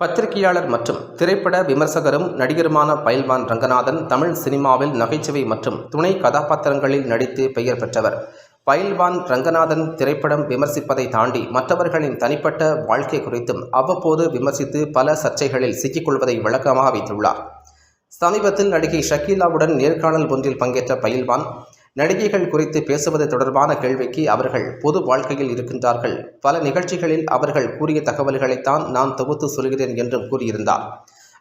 பத்திரிகையாளர் மற்றும் திரைப்பட விமர்சகரும் நடிகருமான பயில்வான் ரங்கநாதன் தமிழ் சினிமாவில் நகைச்சுவை மற்றும் துணை கதாபாத்திரங்களில் நடித்து பெயர் பெற்றவர். பயில்வான் ரங்கநாதன் திரைப்படம் விமர்சிப்பதை தாண்டி மற்றவர்களின் தனிப்பட்ட வாழ்க்கை குறித்தும் அவ்வப்போது விமர்சித்து பல சர்ச்சைகளில் சிக்கிக்கொள்வதை வழக்கமாக வைத்துள்ளார். சமீபத்தில் நடிகை ஷக்கீலாவுடன் நேர்காணல் ஒன்றில் பங்கேற்ற பயில்வான், நடிகைகள் குறித்து பேசுவது தொடர்பான கேள்விக்கு அவர்கள் பொது வாழ்க்கையில் இருக்கின்றார்கள், பல நிகழ்ச்சிகளில் அவர்கள் கூறிய தகவல்களைத்தான் நான் தொகுத்து சொல்கிறேன் என்றும் கூறியிருந்தார்.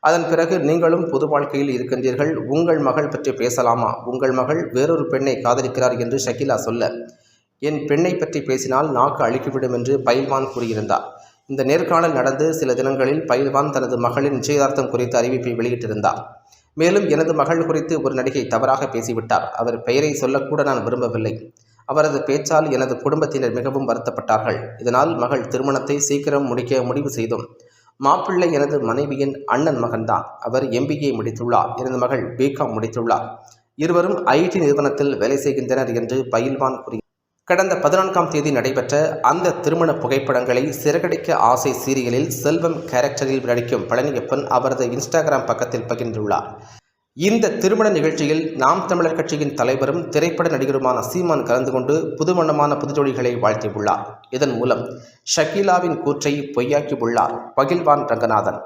அதன் பிறகு, நீங்களும் பொது வாழ்க்கையில் இருக்கின்றீர்கள், உங்கள் மகள் பற்றி பேசலாமா, உங்கள் மகள் வேறொரு பெண்ணை காதலிக்கிறார் என்று ஷக்கீலா சொல்ல, என் பெண்ணை பற்றி பேசினால் நாக்கு அழுக்கிவிடும் என்று பயில்வான் கூறியிருந்தார். இந்த நேர்காணல் நடந்து சில தினங்களில் பயில்வான் தனது மகளின் நிச்சயதார்த்தம் குறித்த அறிவிப்பை வெளியிட்டிருந்தார். மேலும், எனது மகள் குறித்து ஒரு நடிகை தவறாக பேசிவிட்டார், அவர் பெயரை சொல்லக்கூட நான் விரும்பவில்லை, அவரது பேச்சால் எனது குடும்பத்தினர் மிகவும் வருத்தப்பட்டார்கள், இதனால் மகள் திருமணத்தை சீக்கிரம் முடிக்க முடிவு செய்தோம். மாப்பிள்ளை எனது மனைவியின் அண்ணன் மகன்தான், அவர் MBA முடித்துள்ளார், எனது மகள் BCom முடித்துள்ளார், இருவரும் IT நிறுவனத்தில் வேலை செய்கின்றனர் என்று பயில்வான் கூறினார். கடந்த 14ஆம் தேதி நடைபெற்ற அந்த திருமண புகைப்படங்களை சிறகடிக்க ஆசை சீரியலில் செல்வம் கேரக்டரில் நடிக்கும் பழனியப்பன் அவரது இன்ஸ்டாகிராம் பக்கத்தில் பகிர்ந்துள்ளார். இந்த திருமண நிகழ்ச்சியில் நாம் தமிழர் கட்சியின் தலைவரும் திரைப்பட நடிகருமான சீமான் கலந்து கொண்டு புதுமணமான புதுஜோடிகளை வாழ்த்தியுள்ளார். இதன் மூலம் ஷக்கீலாவின் கூற்றை பொய்யாக்கியுள்ளார் பயில்வான் ரங்கநாதன்.